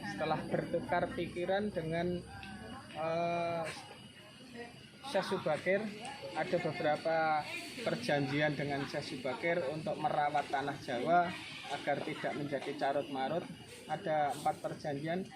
setelah bertukar pikiran dengan Syekh Subakir, ada beberapa perjanjian dengan Syekh Subakir untuk merawat tanah Jawa agar tidak menjadi carut marut. Ada 4 perjanjian.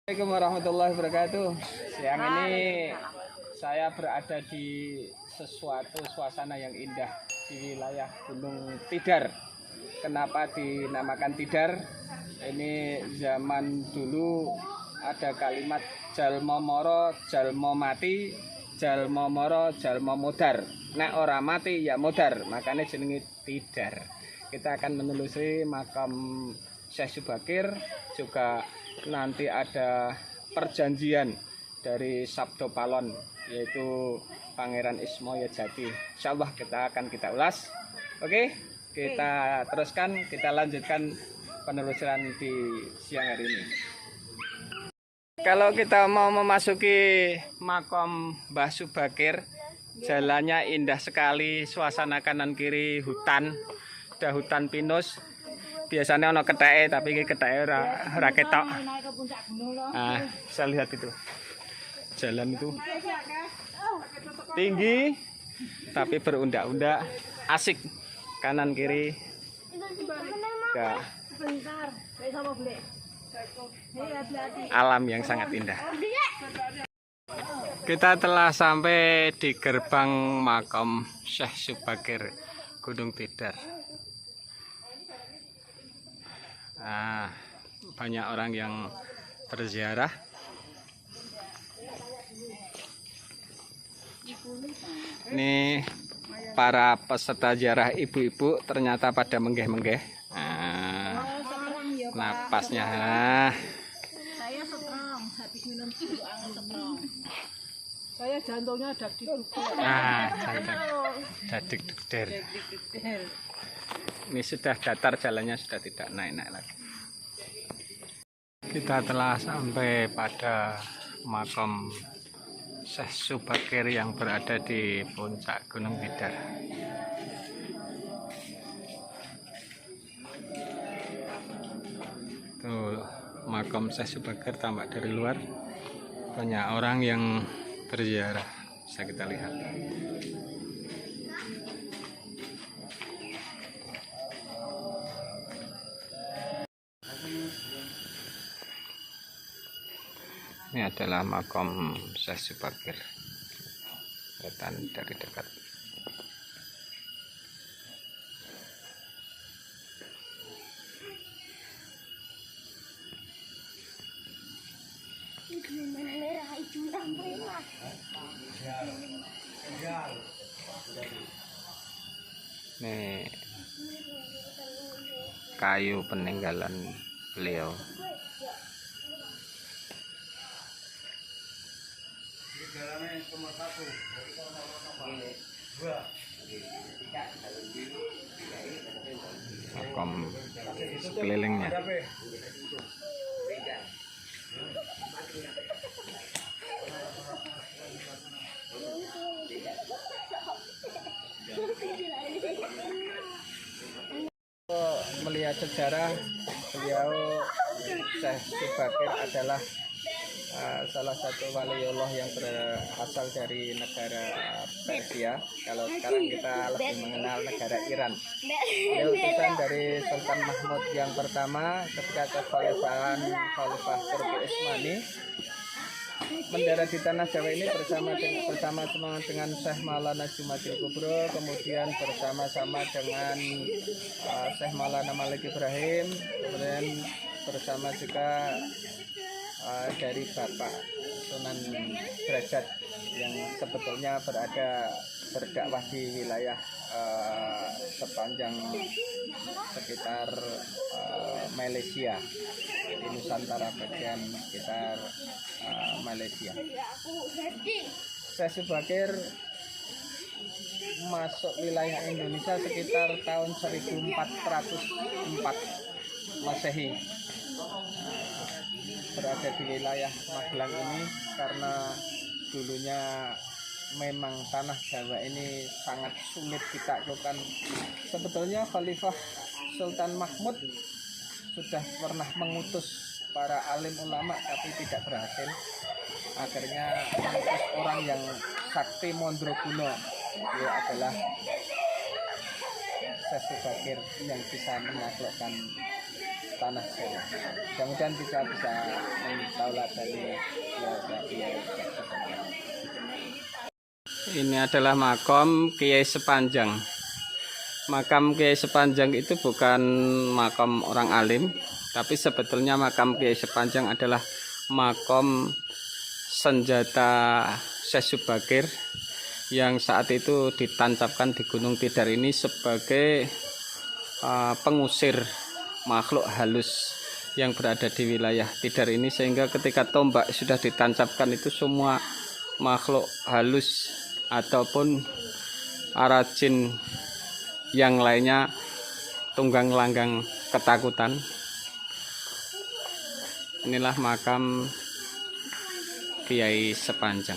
Assalamualaikum warahmatullahi wabarakatuh. Siang ini saya berada di sesuatu suasana yang indah di wilayah Gunung Tidar. Kenapa dinamakan Tidar? Ini zaman dulu ada kalimat jalma moro jalma mati, jalma moro jalma modar. Nek ora mati ya modar, makanya jenenge Tidar. Kita akan menelusuri makam Syekh Subakir, juga nanti ada perjanjian dari Sabdo Palon, yaitu Pangeran Ismoyo Jati. Insyaallah kita ulas. Oke, kita teruskan, kita lanjutkan penelusuran di siang hari ini. Kalau kita mau memasuki makam Mbah Subakir, jalannya indah sekali, suasana kanan kiri hutan, ada hutan pinus. Biasanya ono ketheke, tapi ini ketheke ora ketok. Nah, saya lihat itu. Jalan itu tinggi tapi berundak-undak, asik, kanan kiri. Enggak. Alam yang sangat indah. Kita telah sampai di gerbang makam Syekh Subakir Gunung Tidar. Nah, banyak orang yang berziarah. Ini para peserta ziarah ibu-ibu ternyata pada menggeh-menggeh. Nah, napasnya. Saya strong, habis minum susu anget strong. Saya jantungnya dak-dik-dik. Dak-dik-dik. Ini sudah datar, jalannya sudah tidak naik-naik lagi. Kita telah sampai pada makam Syekh Subakir yang berada di puncak Gunung Tidar. Tuh, makam Syekh Subakir tampak dari luar. Banyak orang yang berziarah, bisa kita lihat. Ini adalah makam Syekh Subakir. Kelihatan dari dekat. Nih kayu peninggalan beliau. Makam sekelilingnya. Melihat sejarah, beliau Syekh Subakir adalah salah satu waliullah yang berasal dari negara Persia. Kalau sekarang kita lebih mengenal negara Iran. Beliau utusan dari Sultan Mahmud yang pertama ketika kekhalifahan Khalifah Turki Utsmani mendarat di tanah Jawa ini bersama dengan Syekh Maulana Jumadil Kubro, kemudian bersama-sama dengan Syekh Maulana Malik Ibrahim, kemudian bersama juga dari Bapak Sunan Derajat yang sebetulnya berdakwah di wilayah sepanjang sekitar Malaysia, di Nusantara bagian sekitar Malaysia. Syekh Subakir masuk wilayah Indonesia sekitar tahun 1404 Masehi. Berada di wilayah Magelang ini karena dulunya memang tanah Jawa ini sangat sulit ditaklukkan. Sebetulnya Khalifah Sultan Mahmud sudah pernah mengutus para alim ulama tapi tidak berhasil. Akhirnya mengutus orang yang sakti Mondroguno, dia adalah Syekh Subakir yang bisa menaklukkan tanah Jawa. Mudah-mudahan kita bisa mentauladani dia. Ini adalah makam Kiai Sepanjang. Makam Kiai Sepanjang itu bukan makam orang alim, tapi sebetulnya makam Kiai Sepanjang adalah makam senjata Syekh Subakir yang saat itu ditancapkan di Gunung Tidar ini sebagai pengusir makhluk halus yang berada di wilayah Tidar ini, sehingga ketika tombak sudah ditancapkan itu semua makhluk halus ataupun arajin yang lainnya tunggang langgang ketakutan. Inilah makam Kiai Sepanjang.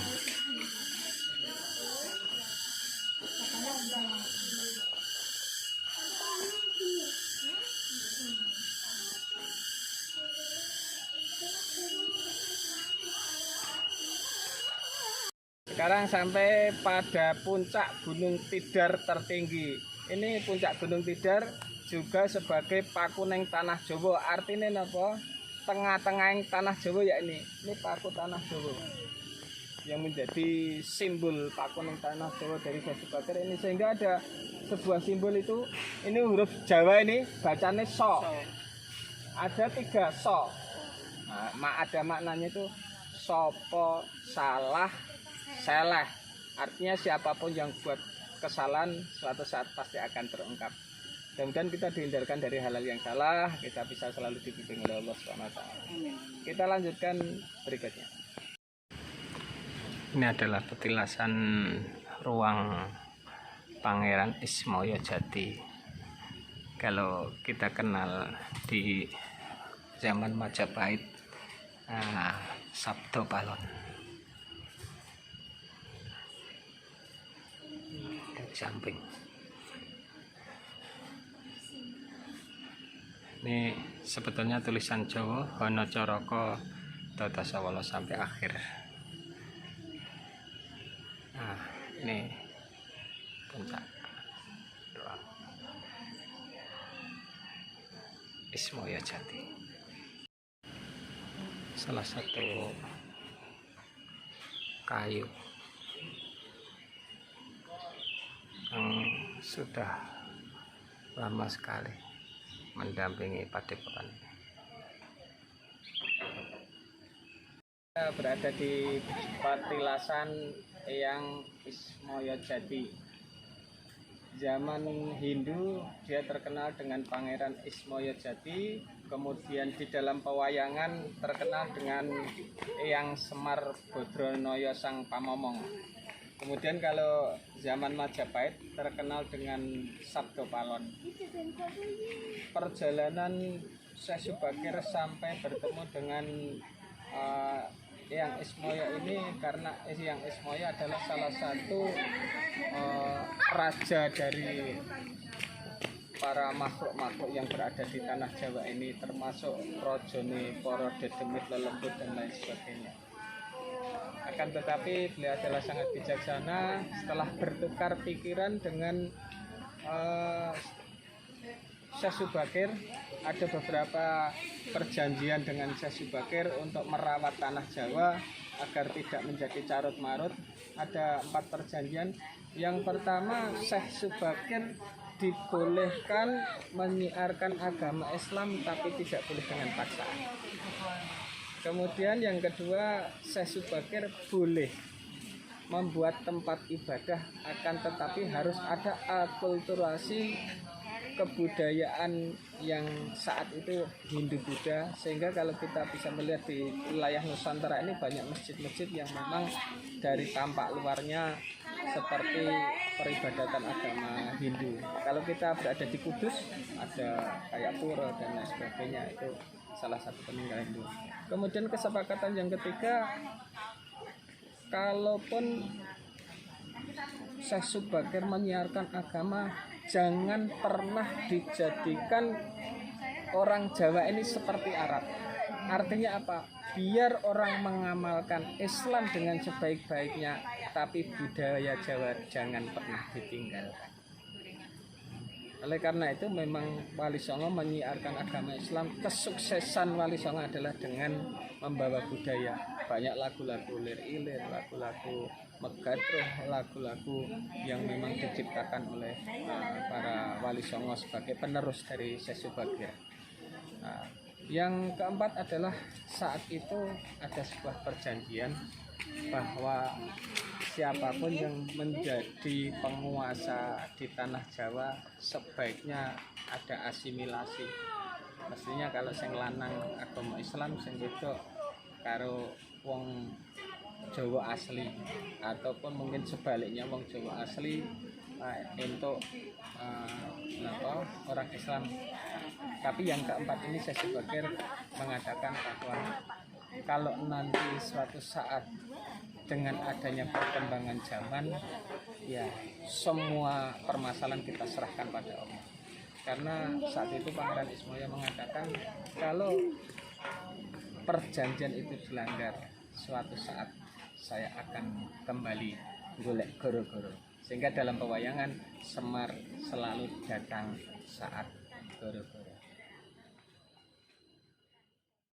Sekarang sampai pada puncak Gunung Tidar tertinggi. Ini puncak Gunung Tidar juga sebagai pakuning tanah Jawa. Artinya apa? Tengah-tengah tanah Jawa ya ini. Ini paku tanah Jawa yang menjadi simbol pakuning tanah Jawa dari Syekh Subakir ini, sehingga ada sebuah simbol itu. Ini huruf Jawa ini bacanya so. Ada 3 so. Nah, ada maknanya itu sopo, salah, seleh. Artinya siapapun yang buat kesalahan suatu saat pasti akan terungkap. Mudah-mudahan kita dihindarkan dari hal-hal yang salah, kita bisa selalu dibimbing oleh Allah SWT. Kita lanjutkan berikutnya. Ini adalah petilasan ruang Pangeran Ismoyo Jati. Kalau kita kenal di zaman Majapahit, Sabdo Palon. Dari samping. Ini sebetulnya tulisan Jawa, Hono Coroko Datasawala sampai akhir. Nah, ini puncak ruang Ismoyo Jati. Salah satu kayu yang sudah lama sekali mendampingi padepokan. Kita berada di petilasan Eyang Ismoyo Jati. Zaman Hindu dia terkenal dengan Pangeran Ismoyo Jati. Kemudian di dalam pewayangan terkenal dengan Eyang Semar Bodronoyo Sang Pamomong. Kemudian kalau zaman Majapahit terkenal dengan Sabdo Palon. Perjalanan Syekh Subakir sampai bertemu dengan Eyang Ismoyo ini karena Eyang Ismoyo adalah salah satu raja dari para makhluk-makhluk yang berada di tanah Jawa ini, termasuk Rojone, Poro, Dedemit, Lelembut dan lain sebagainya. Akan tetapi beliau adalah sangat bijaksana. Setelah bertukar pikiran dengan Syekh Subakir, ada beberapa perjanjian dengan Syekh Subakir untuk merawat tanah Jawa agar tidak menjadi carut marut. Ada 4 perjanjian. Yang pertama, Syekh Subakir dibolehkan menyiarkan agama Islam tapi tidak boleh dengan paksaan. Kemudian yang kedua, Syekh Subakir boleh membuat tempat ibadah, akan tetapi harus ada akulturasi kebudayaan yang saat itu Hindu-Buddha, sehingga kalau kita bisa melihat di wilayah Nusantara ini banyak masjid-masjid yang memang dari tampak luarnya seperti peribadatan agama Hindu. Kalau kita berada di Kudus, ada kayak pura dan lain sebagainya, itu salah satu peninggalan Hindu. Kemudian kesepakatan yang ketiga, kalaupun Syekh Subakir menyiarkan agama, jangan pernah dijadikan orang Jawa ini seperti Arab. Artinya apa? Biar orang mengamalkan Islam dengan sebaik-baiknya, tapi budaya Jawa jangan pernah ditinggalkan. Oleh karena itu memang Wali Songo menyiarkan agama Islam. Kesuksesan Wali Songo adalah dengan membawa budaya. Banyak lagu-lagu lir-ilir, lagu-lagu megadroh, lagu-lagu yang memang diciptakan oleh para Wali Songo sebagai penerus dari Syekh Subakir. Nah, yang keempat adalah saat itu ada sebuah perjanjian bahwa siapapun yang menjadi penguasa di tanah Jawa sebaiknya ada asimilasi. Mestinya kalau sing lanang agama Islam, sing wedok karo wong Jawa asli, ataupun mungkin sebaliknya wong Jawa asli untuk orang Islam. Tapi yang keempat ini Syekh Subakir mengatakan bahwa kalau nanti suatu saat dengan adanya perkembangan zaman, ya semua permasalahan kita serahkan pada Allah. Karena saat itu Pangeran Ismoyo mengatakan kalau perjanjian itu dilanggar, suatu saat saya akan kembali golek goro-goro. Sehingga dalam pewayangan Semar selalu datang saat goro-goro.